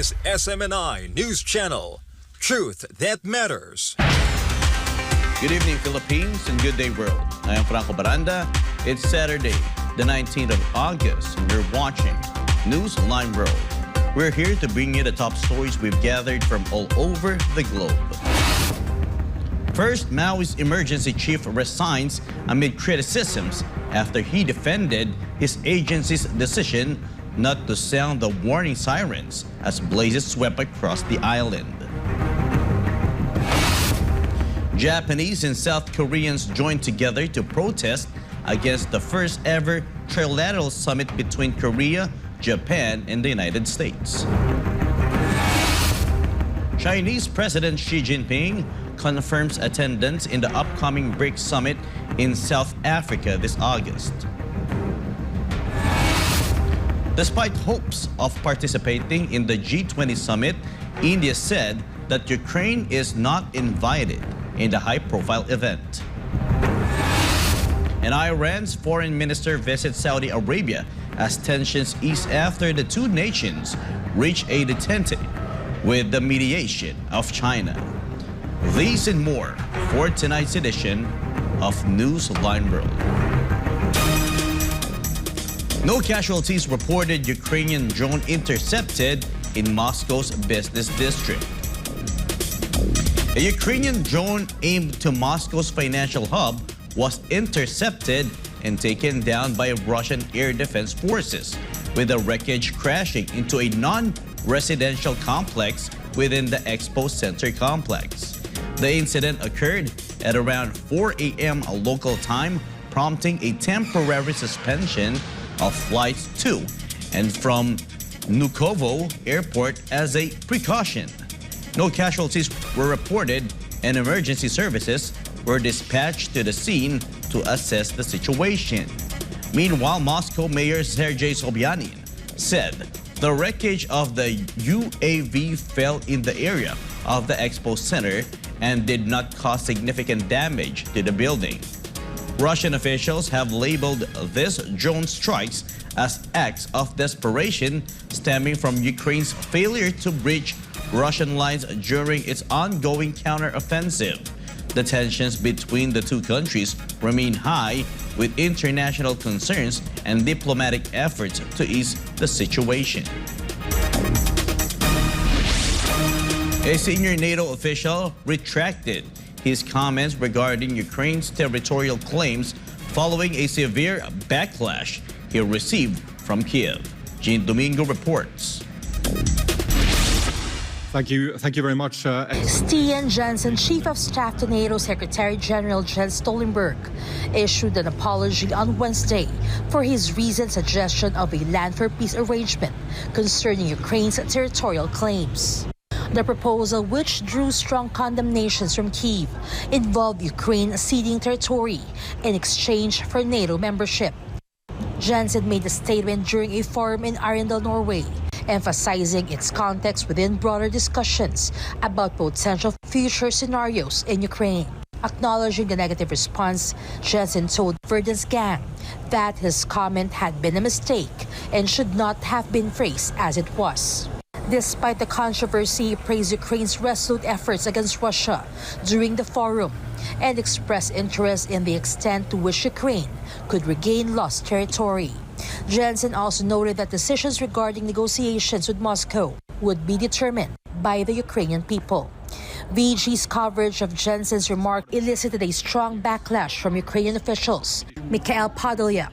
is SMNI News Channel. Truth that matters. Good evening, Philippines, and good day, world. I am Franco Baranda. It's Saturday, the 19th of August, and you're watching Newsline World. We're here to bring you the top stories we've gathered from all over the globe. First, Mao's emergency chief resigns amid criticisms after he defended his agency's decision not to sound the warning sirens as blazes swept across the island. Japanese and South Koreans joined together to protest against the first ever trilateral summit between Korea, Japan, and the United States. Chinese President Xi Jinping confirms attendance in the upcoming BRICS summit in South Africa this August. Despite hopes of participating in the G20 summit, India said that Ukraine is not invited in the high-profile event. And Iran's foreign minister visits Saudi Arabia as tensions ease after the two nations reach a detente with the mediation of China. These and more for tonight's edition of Newsline World. No casualties reported. Ukrainian drone intercepted in Moscow's business district. A Ukrainian drone aimed to Moscow's financial hub was intercepted and taken down by Russian air defense forces, with the wreckage crashing into a non-residential complex within the Expo Center complex. The incident occurred at around 4 a.m. local time, prompting a temporary suspension of flights to and from Vnukovo Airport as a precaution. No casualties were reported, and emergency services were dispatched to the scene to assess the situation. Meanwhile, Moscow Mayor Sergei Sobyanin said the wreckage of the UAV fell in the area of the Expo Center and did not cause significant damage to the building. Russian officials have labeled these drone strikes as acts of desperation stemming from Ukraine's failure to breach Russian lines during its ongoing counteroffensive. The tensions between the two countries remain high, with international concerns and diplomatic efforts to ease the situation. A senior NATO official retracted his comments regarding Ukraine's territorial claims following a severe backlash he received from Kiev. Jean Domingo reports. Thank you very much. Stian Jensen, Chief of Staff to NATO Secretary General Jens Stoltenberg, issued an apology on Wednesday for his recent suggestion of a land for peace arrangement concerning Ukraine's territorial claims. The proposal, which drew strong condemnations from Kyiv, involved Ukraine ceding territory in exchange for NATO membership. Jensen made the statement during a forum in Arendal, Norway, emphasizing its context within broader discussions about potential future scenarios in Ukraine. Acknowledging the negative response, Jensen told Verdun's gang that his comment had been a mistake and should not have been phrased as it was. Despite the controversy, he praised Ukraine's resolute efforts against Russia during the forum and expressed interest in the extent to which Ukraine could regain lost territory. Jensen also noted that decisions regarding negotiations with Moscow would be determined by the Ukrainian people. VG's coverage of Jensen's remark elicited a strong backlash from Ukrainian officials. Mikhail Podolyak,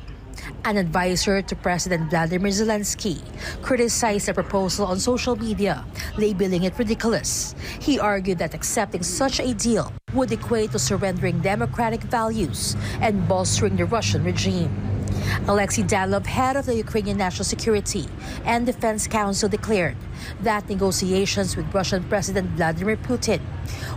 an advisor to President Vladimir Zelensky, criticized the proposal on social media, labeling it ridiculous. He argued that accepting such a deal would equate to surrendering democratic values and bolstering the Russian regime. Alexei Danilov, head of the Ukrainian National Security and Defense Council, declared that negotiations with Russian President Vladimir Putin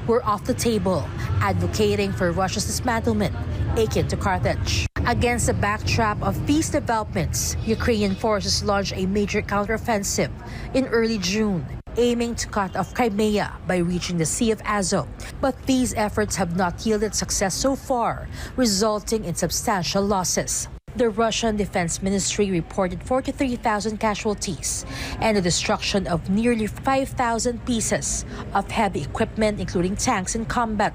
were off the table, advocating for Russia's dismantlement, akin to Carthage. Against the backdrop of these developments, Ukrainian forces launched a major counteroffensive in early June, aiming to cut off Crimea by reaching the Sea of Azov. But these efforts have not yielded success so far, resulting in substantial losses. The Russian Defense Ministry reported 43,000 casualties and the destruction of nearly 5,000 pieces of heavy equipment, including tanks and combat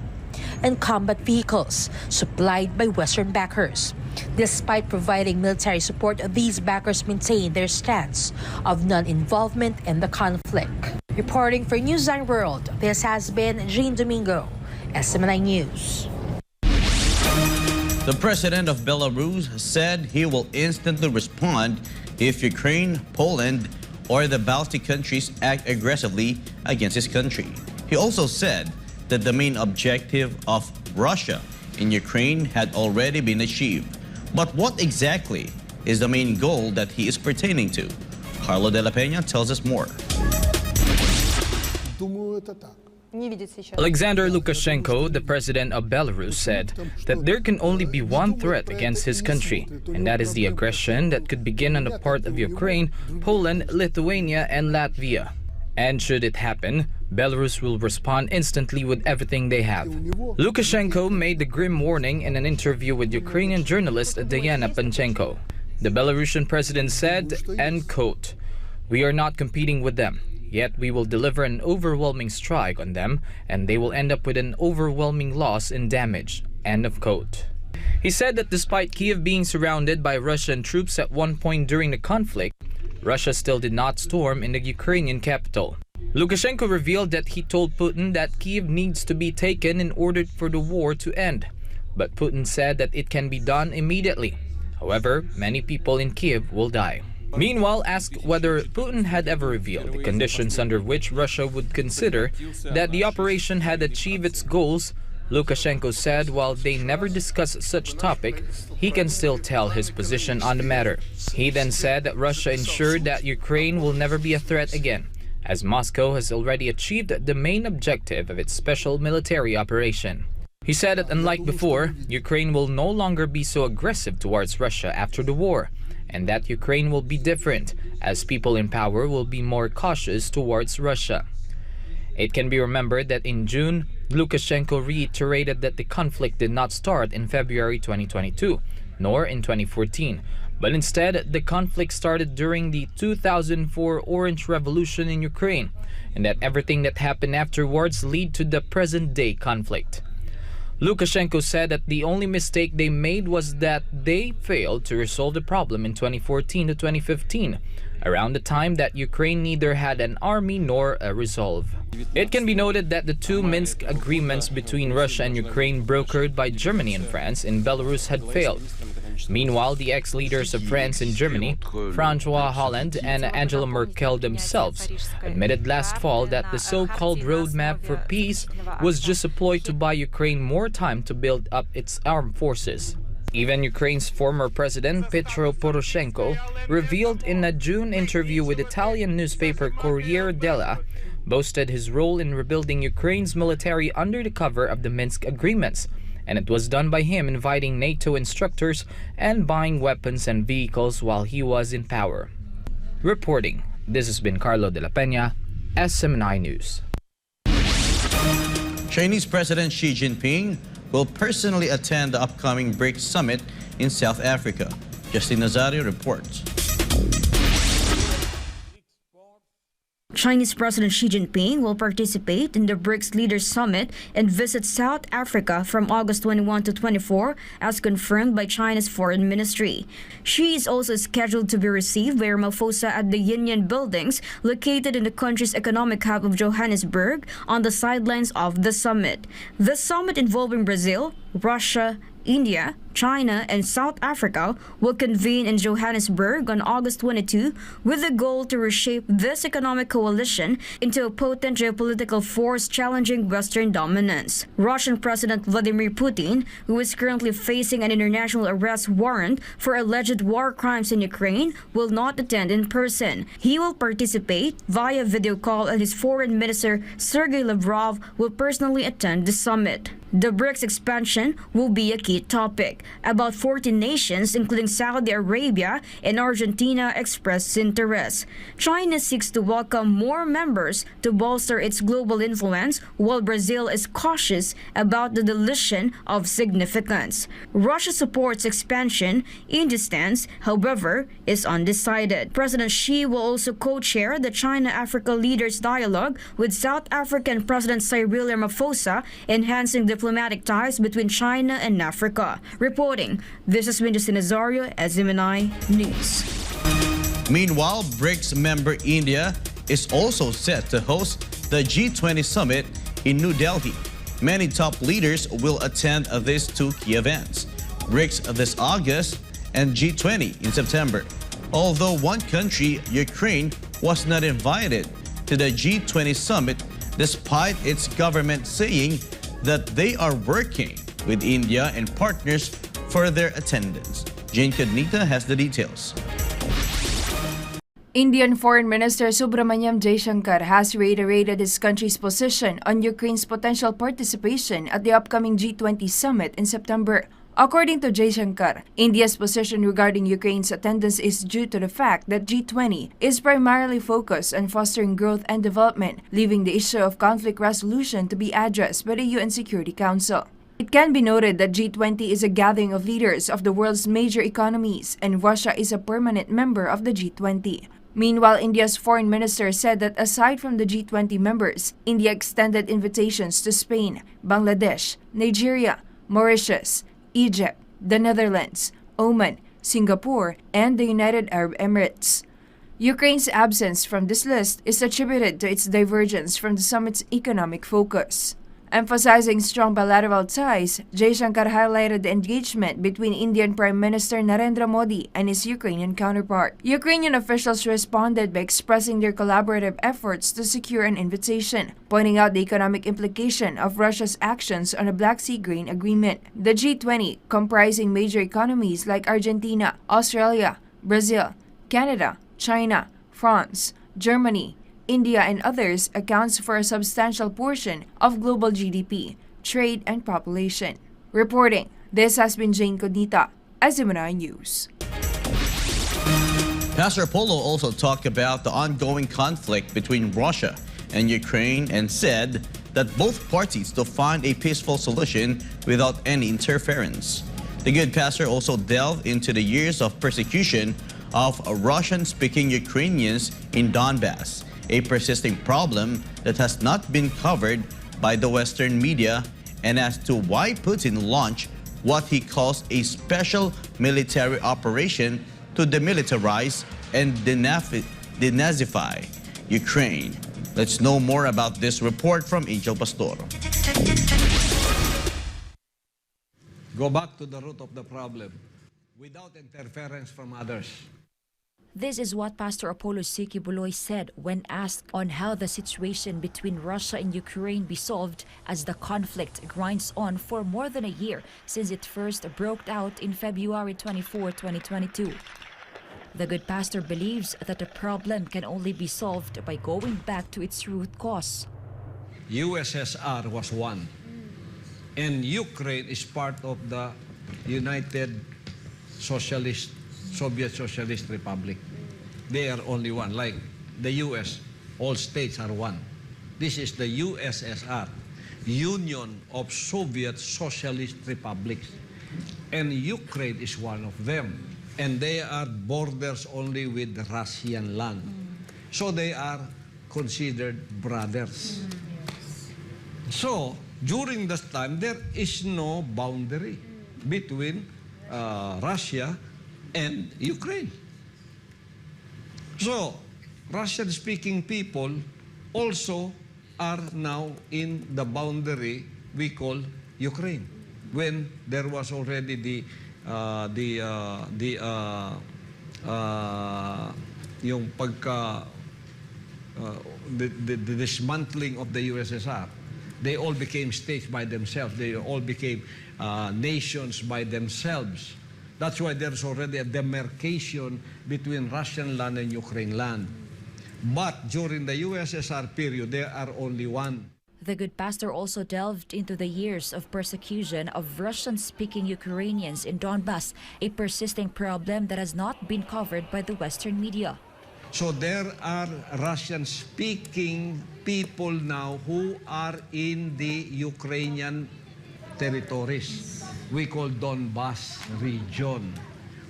vehicles supplied by Western backers. Despite providing military support, these backers maintain their stance of non-involvement in the conflict. Reporting for Newsline World, this has been Jean Domingo, SMNI News. The president of Belarus said he will instantly respond if Ukraine, Poland, or the Baltic countries act aggressively against his country. He also said that the main objective of Russia in Ukraine had already been achieved. But what exactly is the main goal that he is pertaining to? Carlo de la Peña tells us more. Alexander Lukashenko, the president of Belarus, said that there can only be one threat against his country, and that is the aggression that could begin on the part of Ukraine, Poland, Lithuania, and Latvia. And should it happen, Belarus will respond instantly with everything they have. Lukashenko made the grim warning in an interview with Ukrainian journalist Diana Panchenko. The Belarusian president said, end quote, "We are not competing with them. Yet we will deliver an overwhelming strike on them, and they will end up with an overwhelming loss and damage." End of quote. He said that despite Kiev being surrounded by Russian troops at one point during the conflict, Russia still did not storm in the Ukrainian capital. Lukashenko revealed that he told Putin that Kiev needs to be taken in order for the war to end. But Putin said that it can be done immediately. However, many people in Kiev will die. Meanwhile, asked whether Putin had ever revealed the conditions under which Russia would consider that the operation had achieved its goals, Lukashenko said while they never discussed such topic, he can still tell his position on the matter. He then said that Russia ensured that Ukraine will never be a threat again, as Moscow has already achieved the main objective of its special military operation. He said that unlike before, Ukraine will no longer be so aggressive towards Russia after the war, and that Ukraine will be different, as people in power will be more cautious towards Russia. It can be remembered that in June, Lukashenko reiterated that the conflict did not start in February 2022, nor in 2014, but instead the conflict started during the 2004 Orange Revolution in Ukraine, and that everything that happened afterwards led to the present-day conflict. Lukashenko said that the only mistake they made was that they failed to resolve the problem in 2014 to 2015, around the time that Ukraine neither had an army nor a resolve. It can be noted that the two Minsk agreements between Russia and Ukraine brokered by Germany and France in Belarus had failed. Meanwhile, the ex-leaders of France and Germany, François Hollande and Angela Merkel themselves, admitted last fall that the so-called roadmap for peace was just a ploy to buy Ukraine more time to build up its armed forces. Even Ukraine's former president, Petro Poroshenko, revealed in a June interview with Italian newspaper Corriere della, boasted his role in rebuilding Ukraine's military under the cover of the Minsk agreements, and it was done by him inviting NATO instructors and buying weapons and vehicles while he was in power. Reporting, this has been Carlo de la Peña, SMNI News. Chinese President Xi Jinping will personally attend the upcoming BRICS summit in South Africa. Justin Nazario reports. Chinese President Xi Jinping will participate in the BRICS Leaders Summit and visit South Africa from August 21 to 24, as confirmed by China's Foreign Ministry. Xi is also scheduled to be received by Ramaphosa at the Union Buildings, located in the country's economic hub of Johannesburg, on the sidelines of the summit. The summit involving Brazil, Russia, India, China, and South Africa will convene in Johannesburg on August 22 with the goal to reshape this economic coalition into a potent geopolitical force challenging Western dominance. Russian President Vladimir Putin, who is currently facing an international arrest warrant for alleged war crimes in Ukraine, will not attend in person. He will participate via video call, and his foreign minister Sergei Lavrov will personally attend the summit. The BRICS expansion will be a key topic. About 14 nations, including Saudi Arabia and Argentina, expressed interest. China seeks to welcome more members to bolster its global influence, while Brazil is cautious about the dilution of significance. Russia supports expansion. India's stance, however, is undecided. President Xi will also co-chair the China-Africa Leaders Dialogue with South African President Cyril Ramaphosa, enhancing diplomatic ties between China and Africa. Reporting, this has been Justin Nazario, SMNI News. Meanwhile, BRICS member India is also set to host the G20 summit in New Delhi. Many top leaders will attend these two key events, BRICS this August and G20 in September. Although one country, Ukraine, was not invited to the G20 summit despite its government saying that they are working with India and partners for their attendance. Jane Cadnita has the details. Indian Foreign Minister Subramanyam Jaishankar has reiterated his country's position on Ukraine's potential participation at the upcoming G20 summit in September. According to Jaishankar, India's position regarding Ukraine's attendance is due to the fact that G20 is primarily focused on fostering growth and development, leaving the issue of conflict resolution to be addressed by the UN Security Council. It can be noted that G20 is a gathering of leaders of the world's major economies, and Russia is a permanent member of the G20. Meanwhile, India's foreign minister said that aside from the G20 members, India extended invitations to Spain, Bangladesh, Nigeria, Mauritius, Egypt, the Netherlands, Oman, Singapore, and the United Arab Emirates. Ukraine's absence from this list is attributed to its divergence from the summit's economic focus. Emphasizing strong bilateral ties, Jaishankar highlighted the engagement between Indian Prime Minister Narendra Modi and his Ukrainian counterpart. Ukrainian officials responded by expressing their collaborative efforts to secure an invitation, pointing out the economic implication of Russia's actions on the Black Sea grain agreement. The G20, comprising major economies like Argentina, Australia, Brazil, Canada, China, France, Germany, India, and others, accounts for a substantial portion of global GDP, trade, and population. Reporting, this has been Jane Cadnita, SMNI News. Pastor Apollo also talked about the ongoing conflict between Russia and Ukraine and said that both parties to find a peaceful solution without any interference. The good pastor also delved into the years of persecution of Russian-speaking Ukrainians in Donbass, a persisting problem that has not been covered by the Western media, and as to why Putin launched what he calls a special military operation to demilitarize and denazify Ukraine. Let's know more about this report from Angel Pastor. Go back to the root of the problem without interference from others. This is what Pastor Apollo Buloy said when asked on how the situation between Russia and Ukraine be solved as the conflict grinds on for more than a year since it first broke out in February 24, 2022. The good pastor believes that the problem can only be solved by going back to its root cause. USSR was one, and Ukraine is part of the United Soviet Socialist Republic. They are only one. Like the US, all states are one. This is the USSR, Union of Soviet Socialist Republics. And Ukraine is one of them. And they are borders only with the Russian land. So they are considered brothers. So during this time, there is no boundary between Russia and Ukraine. So, Russian-speaking people also are now in the boundary we call Ukraine. When there was already the dismantling of the USSR, they all became states by themselves. They all became nations by themselves. That's why there's already a demarcation between Russian land and Ukraine land. But during the USSR period, there are only one. The good pastor also delved into the years of persecution of Russian-speaking Ukrainians in Donbas, a persisting problem that has not been covered by the Western media. So there are Russian-speaking people now who are in the Ukrainian territories. We call Donbas region,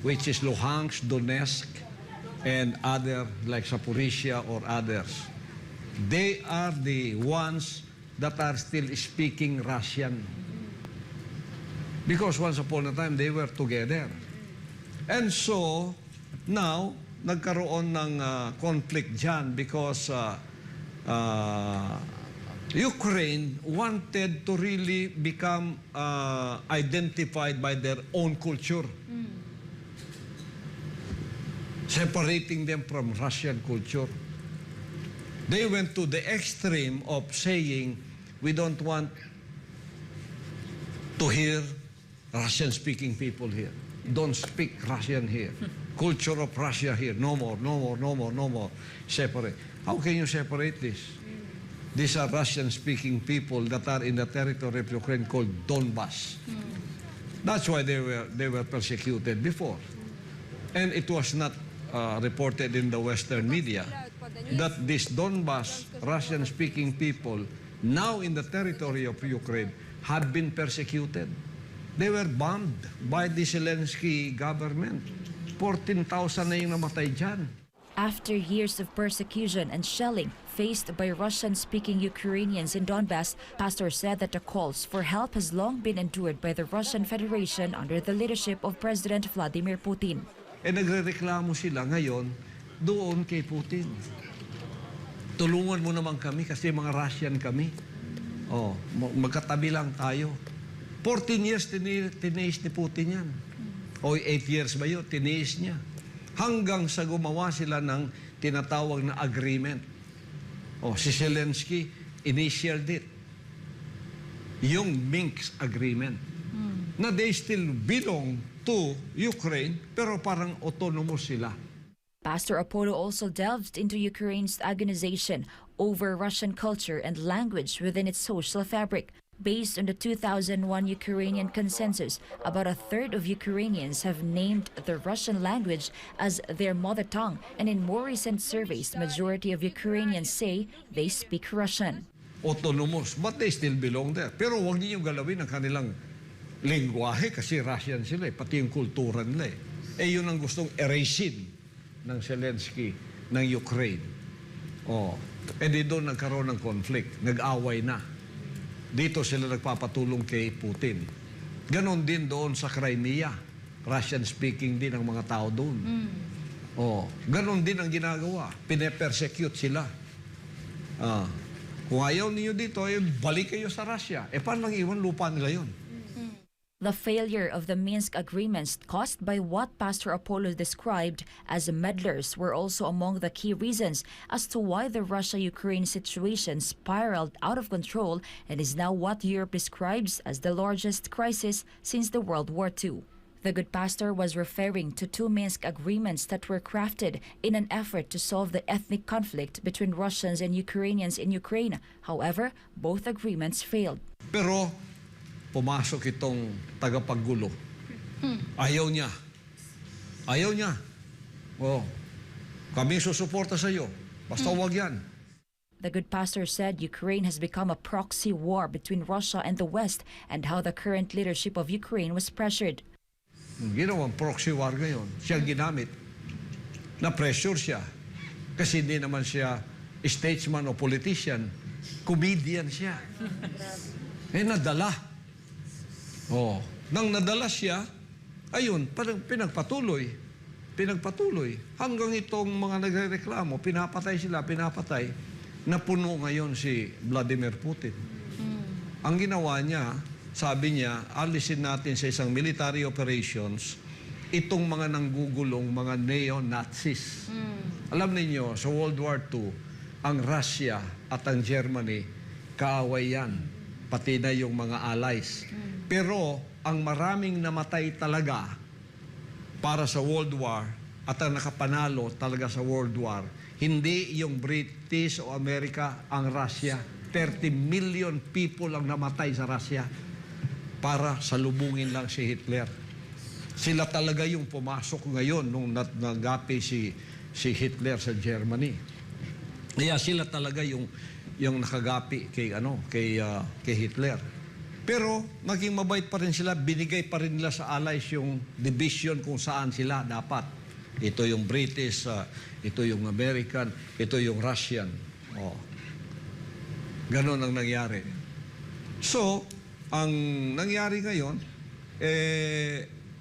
which is Luhansk, Donetsk, and other like Zaporizhia or others. They are the ones that are still speaking Russian. Because once upon a time, they were together. And so, now, nagkaroon ng conflict dyan because Ukraine wanted to really become identified by their own culture. Separating them from Russian culture. They went to the extreme of saying, we don't want to hear Russian-speaking people here. Don't speak Russian here. Culture of Russia here. No more, no more, no more, no more. Separate. How can you separate this? These are Russian-speaking people that are in the territory of Ukraine called Donbas. That's why they were persecuted before. And it was not reported in the Western media that these Donbas Russian-speaking people now in the territory of Ukraine have been persecuted. They were bombed by the Zelensky government. 14,000 na yung namatay dyan. After years of persecution and shelling faced by Russian-speaking Ukrainians in Donbas, Pastor said that the calls for help has long been endured by the Russian Federation under the leadership of President Vladimir Putin. E nagrereklamo sila ngayon doon kay Putin. Tulungan mo naman kami kasi mga Russian kami. Oh, magkatabi lang tayo. 14 years tiniis ni Putin yan. O 8 years ba yun? Tiniis niya. Hanggang sa gumawa sila ng tinatawag na agreement. O, si Zelensky initialed it. Yung Minsk agreement. Na they still belong to Ukraine, pero parang autonomous sila. Pastor Apollo also delved into Ukraine's agonization over Russian culture and language within its social fabric. Based on the 2001 Ukrainian consensus, about a third of Ukrainians have named the Russian language as their mother tongue, and in more recent surveys, the majority of Ukrainians say they speak Russian. Autonomous, but they still belong there. Pero huwag niyo galawin ang kanilang lingwahe kasi Russian sila, pati yung kultura nila. Yun ang gustong erasin ng Zelensky ng Ukraine. Di doon nagkaroon ng conflict, nag-away na. Dito sila nagpapatulong kay Putin. Ganon din doon sa Crimea. Russian-speaking din ang mga tao doon. Ganon din ang ginagawa. Pine-persecute sila. Kung ayaw niyo dito, balik kayo sa Russia. Paano lang iwan lupa nila yun? The failure of the Minsk agreements caused by what Pastor Apollo described as meddlers were also among the key reasons as to why the Russia-Ukraine situation spiraled out of control and is now what Europe describes as the largest crisis since the World War II. The good pastor was referring to two Minsk agreements that were crafted in an effort to solve the ethnic conflict between Russians and Ukrainians in Ukraine. However, both agreements failed. Pero pumasok itong tagapaggulo. Ayaw niya. Ayaw niya. Kami susuporta sa iyo. Basta huwag yan. The good pastor said Ukraine has become a proxy war between Russia and the West and how the current leadership of Ukraine was pressured. Ginawang proxy war ngayon. Siya ginamit. Na-pressure siya. Kasi hindi naman siya statesman o politician. Comedian siya. Nadala. Nang nadala siya, ayun, pinagpatuloy. Hanggang itong mga nagrereklamo, pinapatay sila, napuno ngayon si Vladimir Putin. Ang ginawa niya, sabi niya, alisin natin sa isang military operations itong mga nanggugulong mga neo-Nazis. Alam niyo sa World War II, ang Russia at ang Germany, kaaway yan, pati na yung mga allies. Pero ang maraming namatay talaga para sa World War at ang nakapanalo talaga sa World War, hindi yung British o Amerika, ang Russia. 30 million people ang namatay sa Russia para salubungin lang si Hitler. Sila talaga yung pumasok ngayon nung nagapi si Hitler sa Germany. Kaya sila talaga yung nakagapi kay Hitler. Pero naging mabait pa rin sila, binigay pa rin nila sa allies yung division kung saan sila dapat. Ito yung British, ito yung American, ito yung Russian. Ganon ang nangyari. So, ang nangyari ngayon,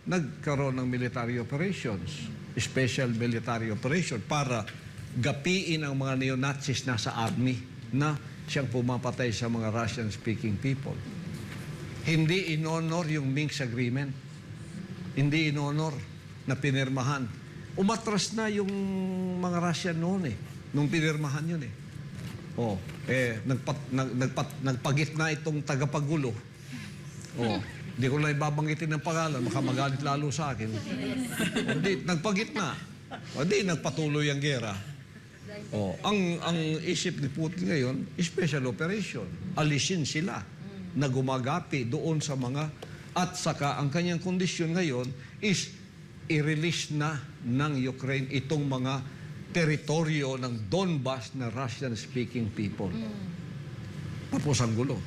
nagkaroon ng military operations, special military operation para gapiin ang mga neo-Nazis na sa army na siyang pumapatay sa mga Russian-speaking people. Hindi in-honor yung Minsk Agreement. Hindi in-honor na pinirmahan. Umatras na yung mga Russian noon nung pinirmahan yun nagpagit na itong tagapagulo. Hindi ko na ibabanggitin ng pangalan, baka magalit lalo sa akin. Hindi, nagpagit na. Hindi, nagpatuloy ang gera. Ang isip ni Putin ngayon, special operation. Alisin sila na gumagapi doon sa mga, at saka ang kanyang kondisyon ngayon is i-release na ng Ukraine itong mga teritoryo ng Donbas na Russian-speaking people. Tapos ang gulo.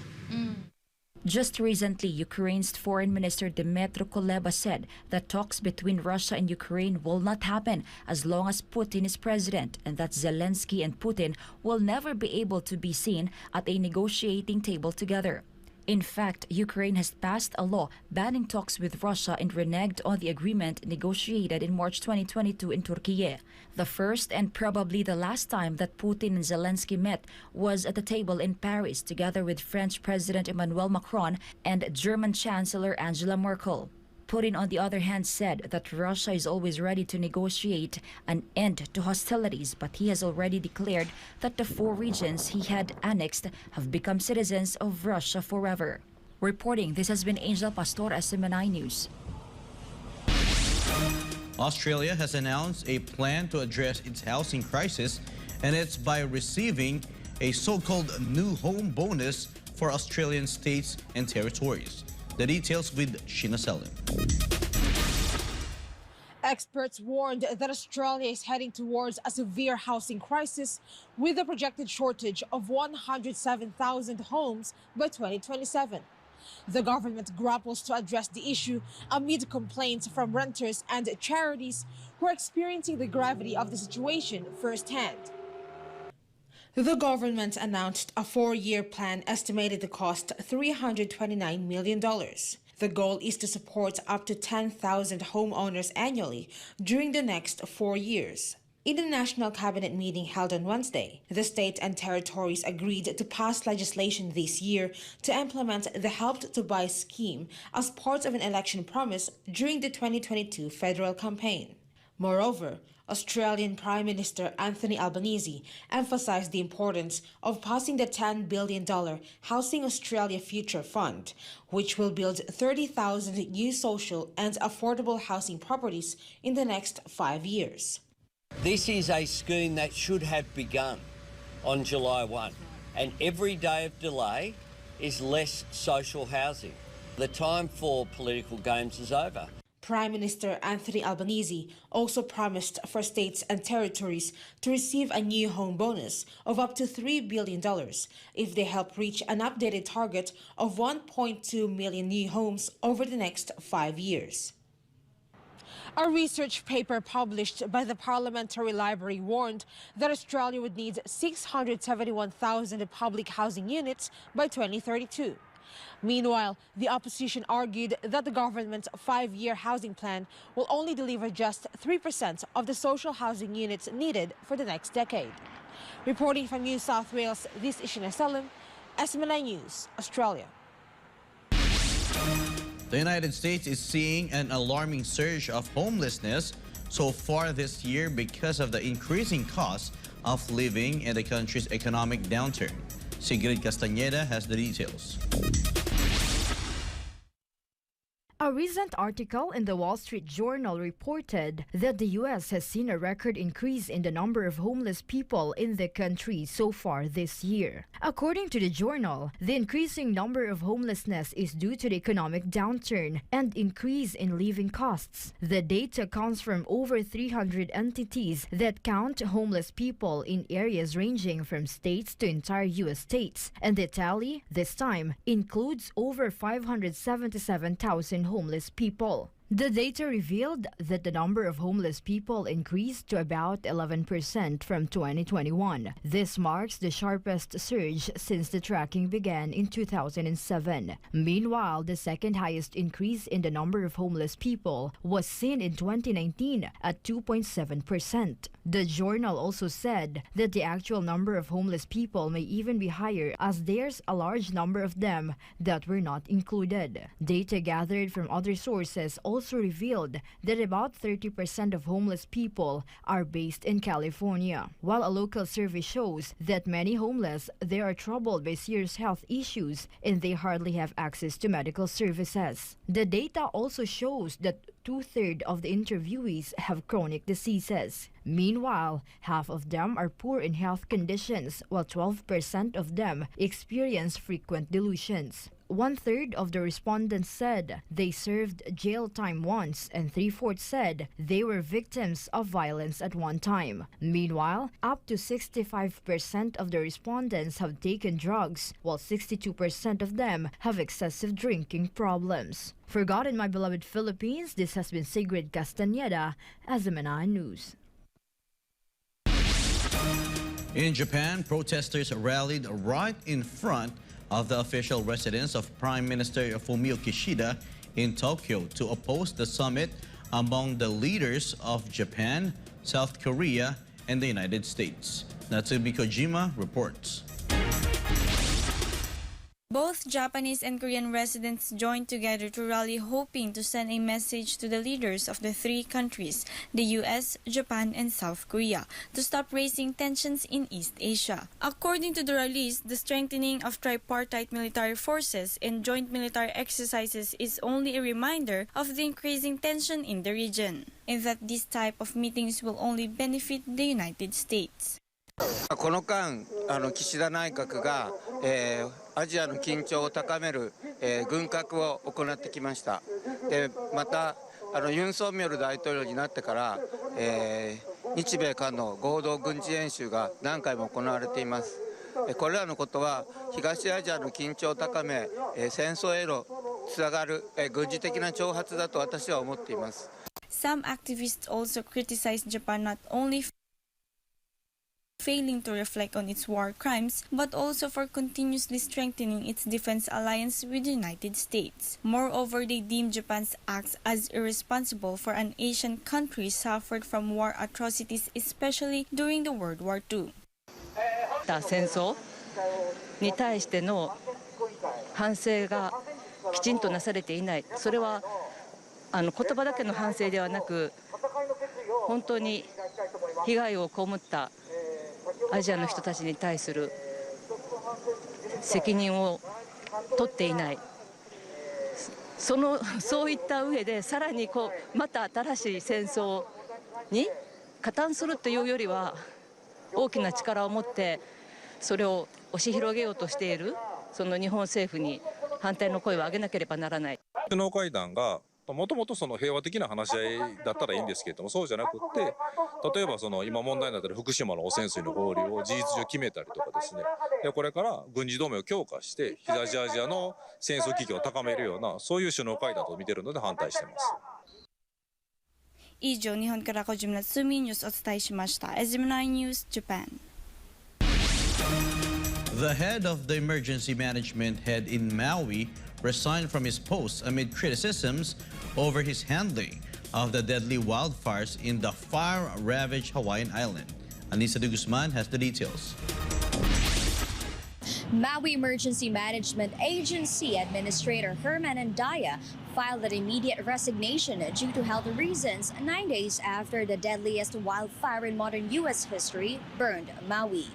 Just recently, Ukraine's Foreign Minister Dmytro Kuleba said that talks between Russia and Ukraine will not happen as long as Putin is president, and that Zelensky and Putin will never be able to be seen at a negotiating table together. In fact, Ukraine has passed a law banning talks with Russia and reneged on the agreement negotiated in March 2022 in Turkey. The first and probably the last time that Putin and Zelensky met was at the table in Paris together with French President Emmanuel Macron and German Chancellor Angela Merkel. Putin, on the other hand, said that Russia is always ready to negotiate an end to hostilities, but he has already declared that the 4 regions he had annexed have become citizens of Russia forever. Reporting, this has been Angel Pastor, SMNI News. Australia has announced a plan to address its housing crisis, and it's by receiving a so-called new home bonus for Australian states and territories. The details with Sheena Selim. Experts warned that Australia is heading towards a severe housing crisis with a projected shortage of 107,000 homes by 2027. The government grapples to address the issue amid complaints from renters and charities who are experiencing the gravity of the situation firsthand. The government announced a 4-year plan estimated to cost $329 million. The goal is to support up to 10,000 homeowners annually during the next 4 years. In a national cabinet meeting held on Wednesday, the state and territories agreed to pass legislation this year to implement the Help to Buy scheme as part of an election promise during the 2022 federal campaign. Moreover, Australian Prime Minister Anthony Albanese emphasized the importance of passing the $10 billion Housing Australia Future Fund, which will build 30,000 new social and affordable housing properties in the next 5 years. This is a scheme that should have begun on July 1, and every day of delay is less social housing. The time for political games is over. Prime Minister Anthony Albanese also promised for states and territories to receive a new home bonus of up to $3 billion if they help reach an updated target of 1.2 million new homes over the next 5 years. A research paper published by the Parliamentary Library warned that Australia would need 671,000 public housing units by 2032. Meanwhile, the opposition argued that the government's 5-year housing plan will only deliver just 3% of the social housing units needed for the next decade. Reporting from New South Wales, this is Sheena Selim, SMNI News, Australia. The United States is seeing an alarming surge of homelessness so far this year because of the increasing cost of living and the country's economic downturn. Sigrid Castañeda has the details. A A recent article in the Wall Street Journal reported that the U.S. has seen a record increase in the number of homeless people in the country so far this year. According to the journal, the increasing number of homelessness is due to the economic downturn and increase in living costs. The data comes from over 300 entities that count homeless people in areas ranging from states to entire U.S. states, and the tally this time includes over 577,000 homeless people. The data revealed that the number of homeless people increased to about 11% from 2021. This marks the sharpest surge since the tracking began in 2007. Meanwhile, the second highest increase in the number of homeless people was seen in 2019 at 2.7%. The journal also said that the actual number of homeless people may even be higher as there's a large number of them that were not included. Data gathered from other sources also revealed that about 30% of homeless people are based in California. While a local survey shows that many homeless, they are troubled by serious health issues and they hardly have access to medical services. The data also shows that 2/3 of the interviewees have chronic diseases. Meanwhile, half of them are poor in health conditions, while 12% of them experience frequent delusions. 1/3 of the respondents said they served jail time once, and 3/4 said they were victims of violence at one time. Meanwhile, up to 65% of the respondents have taken drugs, while 62% of them have excessive drinking problems. For God and my beloved Philippines, this has been Sigrid Castañeda, SMNI News. In Japan, protesters rallied right in front of the official residence of Prime Minister Fumio Kishida in Tokyo to oppose the summit among the leaders of Japan, South Korea, and the United States. Natsubi Kojima reports. Both Japanese and Korean residents joined together to rally, hoping to send a message to the leaders of the three countries, the US, Japan, and South Korea, to stop raising tensions in East Asia. According to the release, the strengthening of tripartite military forces and joint military exercises is only a reminder of the increasing tension in the region, and that this type of meetings will only benefit the United States. この間、岸田内閣が、アジアの緊張を高める、軍拡を行ってきました。でまたユン・ソンミョル大統領になってから、日米韓の合同軍事演習が何回も行われています。これらのことは東アジアの緊張を高め、戦争へのつながる、軍事的な挑発だと私は思っています。 Some activists also criticized Japan not only failing to reflect on its war crimes, but also for continuously strengthening its defense alliance with the United States. Moreover, they deemed Japan's acts as irresponsible for an Asian country suffered from war atrocities, especially during the World War II. 戦争に対しての反省がきちんとなされていない。それは言葉だけの反省ではなく、本当に被害を被ったアジアの人たちに対する責任を取っていない。そういった上でさらにまた新しい戦争に加担するというよりは大きな力を持ってそれを押し広げようとしているその日本政府に反対の声を上げなければならない。首脳会談がもともと平和的な話し合いだったらいいんですけれども、そうじゃなくって、例えば今問題になっている福島の汚染水の放流を事実上決めたりとかですね、でこれから軍事同盟を強化して東アジアの戦争危機を高めるようなそういう首脳会談と見ているので反対しています。以上、日本から小島夏美ニュースをお伝えしました。SMNI News Japan. The head of the emergency management head in Maui resigned from his post amid criticisms over his handling of the deadly wildfires in the fire-ravaged Hawaiian island. Anissa de Guzman has the details. Maui Emergency Management Agency Administrator Herman Andaya filed an immediate resignation due to health reasons 9 days after the deadliest wildfire in modern U.S. history burned Maui.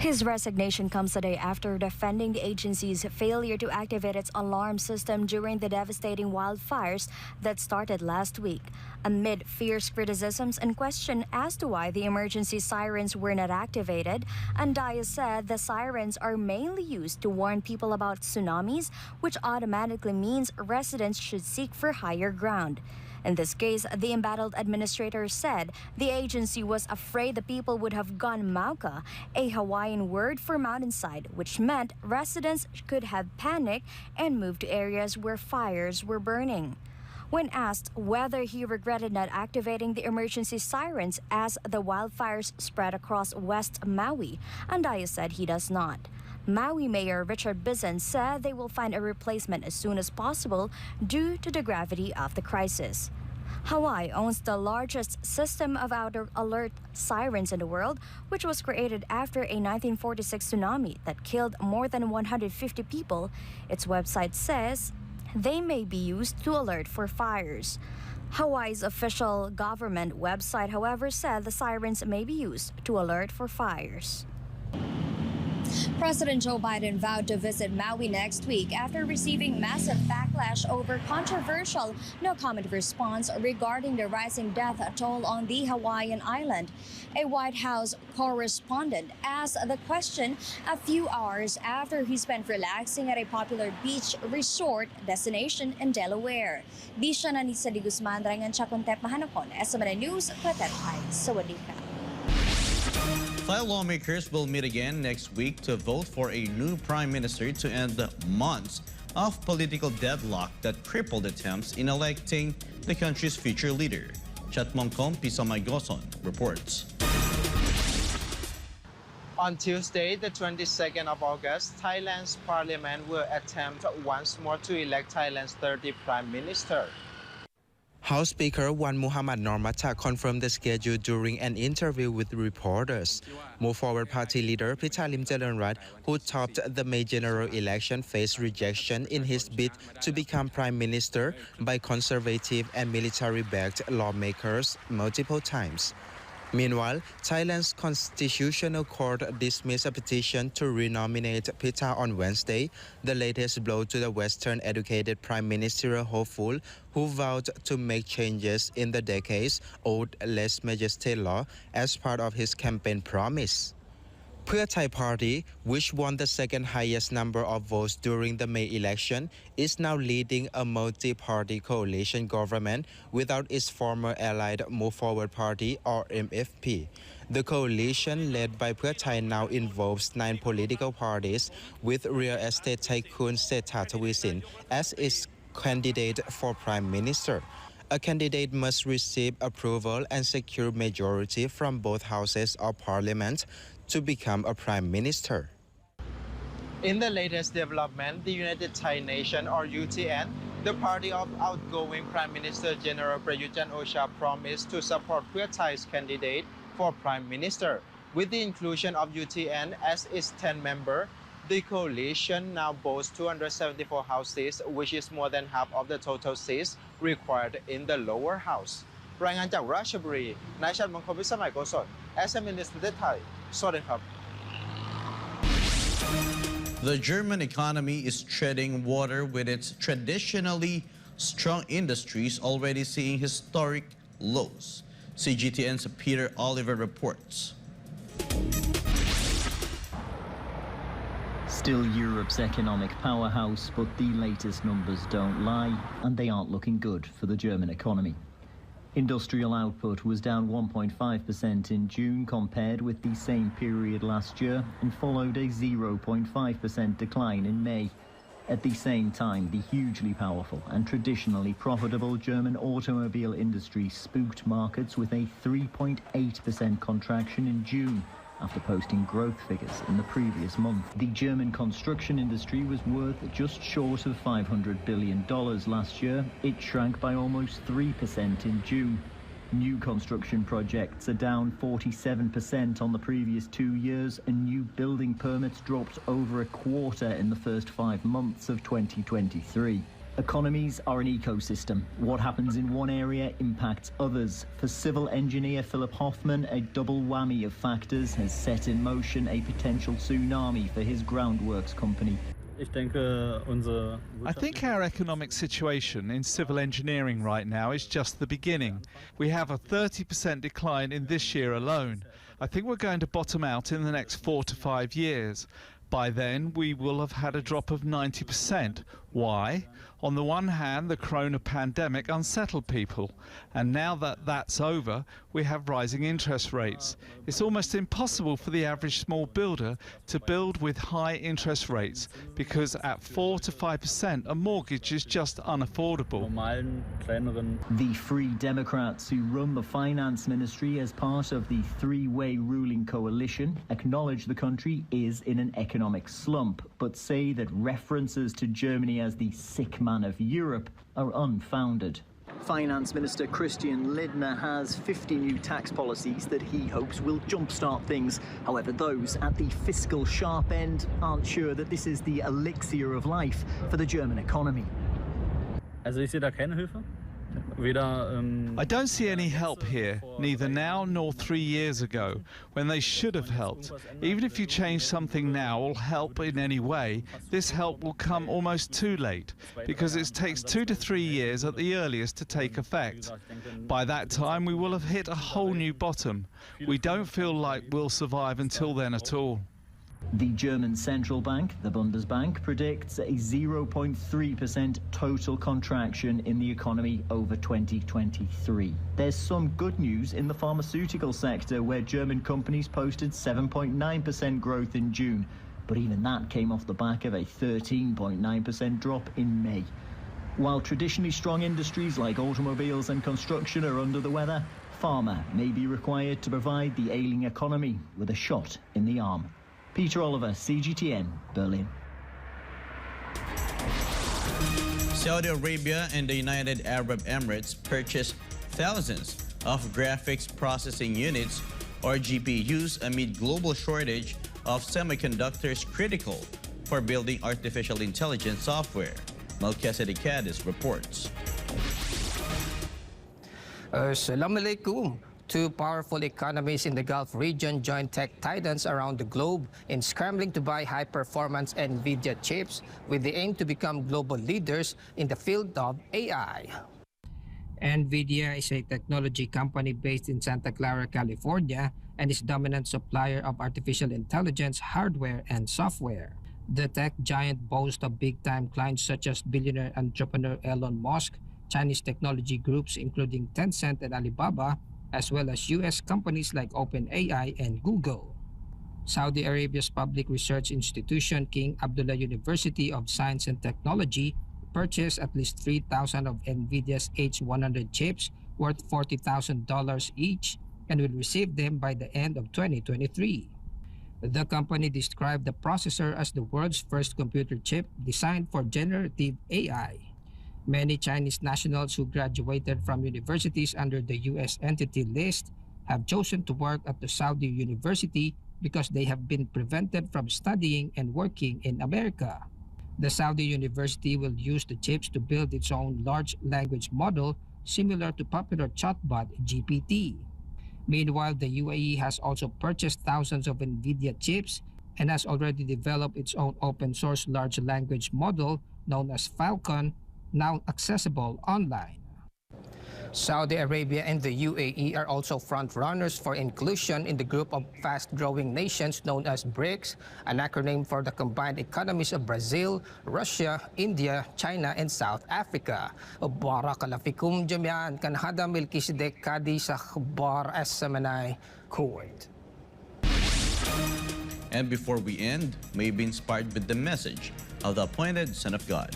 His resignation comes a day after defending the agency's failure to activate its alarm system during the devastating wildfires that started last week. Amid fierce criticisms and question as to why the emergency sirens were not activated, Andaya said the sirens are mainly used to warn people about tsunamis, which automatically means residents should seek for higher ground. In this case, the embattled administrator said the agency was afraid the people would have gone mauka, a Hawaiian word for mountainside, which meant residents could have panicked and moved to areas where fires were burning. When asked whether he regretted not activating the emergency sirens as the wildfires spread across West Maui, Andaya said he does not. Maui Mayor Richard Bizan said they will find a replacement as soon as possible due to the gravity of the crisis. Hawaii owns the largest system of outer alert sirens in the world, which was created after a 1946 tsunami that killed more than 150 people. Its website says they may be used to alert for fires. Hawaii's official government website, however, said the sirens may be used to alert for fires. President Joe Biden vowed to visit Maui next week after receiving massive backlash over controversial no-comment response regarding the rising death toll on the Hawaiian island. A White House correspondent asked the question a few hours after he spent relaxing at a popular beach resort destination in Delaware. Di siya na ni Sadi Guzman, Drangan Chakontep Mahanakon, SMNI News, Patetay, Sawadika. Thai lawmakers will meet again next week to vote for a new prime minister to end months of political deadlock that crippled attempts in electing the country's future leader. Chatmongkom Pisamay-Goson reports. On Tuesday, the 22nd of August, Thailand's parliament will attempt once more to elect Thailand's 30th prime minister. House Speaker Wan Muhammad Normatha confirmed the schedule during an interview with reporters. Move Forward Party leader Pitalim Jalanrat, who topped the May general election, faced rejection in his bid to become prime minister by conservative and military-backed lawmakers multiple times. Meanwhile, Thailand's Constitutional Court dismissed a petition to renominate Pita on Wednesday, the latest blow to the Western-educated prime ministerial hopeful who vowed to make changes in the decades-old lèse majesté law as part of his campaign promise. Pheu Thai Party, which won the second highest number of votes during the May election, is now leading a multi-party coalition government without its former allied Move Forward Party or MFP. The coalition led by Pheu Thai now involves 9 political parties, with real estate tycoon Setha Thavisin as its candidate for prime minister. A candidate must receive approval and secure majority from both houses of parliament to become a prime minister. In the latest development, the United Thai Nation or UTN, the party of outgoing Prime Minister General Prayut Chan-o-cha, promised to support Pheu Thai's candidate for prime minister. With the inclusion of UTN as its 10th member, the coalition now boasts 274 houses, which is more than half of the total seats required in the lower house. รายงานจากราชบุรี นายชัดมงคล พิสมัย โกศล SMNI News ประเทศไทย สวัสดีครับ The German economy is treading water with its traditionally strong industries already seeing historic lows. CGTN's Peter Oliver reports. Still Europe's economic powerhouse, but the latest numbers don't lie, and they aren't looking good for the German economy. Industrial output was down 1.5% in June compared with the same period last year, and followed a 0.5% decline in May. At the same time, the hugely powerful and traditionally profitable German automobile industry spooked markets with a 3.8% contraction in June, after posting growth figures in the previous month. The German construction industry was worth just short of $500 billion last year. It shrank by almost 3% in June. New construction projects are down 47% on the previous 2 years, and new building permits dropped over a quarter in the first 5 months of 2023. Economies are an ecosystem. What happens in one area impacts others. For civil engineer Philip Hoffman, a double whammy of factors has set in motion a potential tsunami for his groundworks company. I think our economic situation in civil engineering right now is just the beginning. We have a 30% decline in this year alone. I think we're going to bottom out in the next 4 to 5 years. By then, we will have had a drop of 90%. Why? On the one hand, the corona pandemic unsettled people, and now that that's over, we have rising interest rates. It's almost impossible for the average small builder to build with high interest rates, because at 4 to 5%, a mortgage is just unaffordable. The Free Democrats, who run the finance ministry as part of the three-way ruling coalition, acknowledge the country is in an economic slump, but say that references to Germany as the sick man of Europe are unfounded. Finance Minister Christian Lindner has 50 new tax policies that he hopes will jumpstart things. However, those at the fiscal sharp end aren't sure that this is the elixir of life for the German economy. I don't see any help here, neither now nor 3 years ago, when they should have helped. Even if you change something now or help in any way, this help will come almost too late, because it takes 2 to 3 years at the earliest to take effect. By that time, we will have hit a whole new bottom. We don't feel like we'll survive until then at all. The German central bank, the Bundesbank, predicts a 0.3% total contraction in the economy over 2023. There's some good news in the pharmaceutical sector, where German companies posted 7.9% growth in June, but even that came off the back of a 13.9% drop in May. While traditionally strong industries like automobiles and construction are under the weather, pharma may be required to provide the ailing economy with a shot in the arm. Peter Oliver, CGTN, Berlin. Saudi Arabia and the United Arab Emirates purchased thousands of graphics processing units, or GPUs, amid global shortage of semiconductors critical for building artificial intelligence software. Melchizedek Cadiz reports. Assalamu alaikum. Two powerful economies in the Gulf region join tech titans around the globe in scrambling to buy high-performance NVIDIA chips with the aim to become global leaders in the field of AI. NVIDIA is a technology company based in Santa Clara, California, and is dominant supplier of artificial intelligence hardware and software. The tech giant boasts of big-time clients such as billionaire entrepreneur Elon Musk, Chinese technology groups including Tencent and Alibaba, as well as U.S. companies like OpenAI and Google. Saudi Arabia's public research institution, King Abdullah University of Science and Technology, purchased at least 3,000 of NVIDIA's H100 chips worth $40,000 each and will receive them by the end of 2023. The company described the processor as the world's first computer chip designed for generative AI. Many Chinese nationals who graduated from universities under the U.S. Entity List have chosen to work at the Saudi university because they have been prevented from studying and working in America. The Saudi university will use the chips to build its own large language model similar to popular chatbot GPT. Meanwhile, the UAE has also purchased thousands of NVIDIA chips and has already developed its own open-source large language model known as Falcon, now accessible online. Saudi Arabia and the UAE are also front-runners for inclusion in the group of fast-growing nations known as BRICS, an acronym for the combined economies of Brazil, Russia, India, China, and South Africa. Barakallahu fikum jami'an, kan hada Melchizedek Cadiz sa akhbar SMNI, Kuwait. And before we end, may be inspired with the message of the appointed Son of God.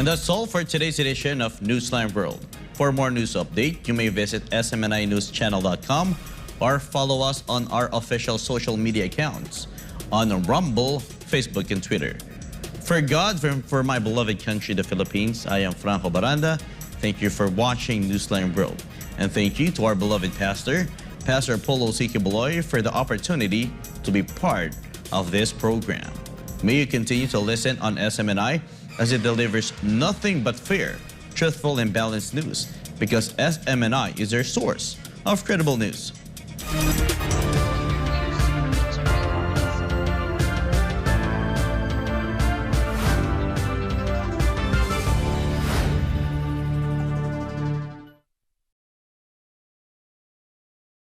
And that's all for today's edition of Newsline World. For more news update, you may visit SMNInewschannel.com or follow us on our official social media accounts on Rumble, Facebook, and Twitter. For God, for my beloved country, the Philippines, I am Franco Baranda. Thank you for watching Newsline World. And thank you to our beloved pastor, Pastor Apollo C. Kibuloy, for the opportunity to be part of this program. May you continue to listen on SMNI as it delivers nothing but fair, truthful, and balanced news, because SMNI is their source of credible news.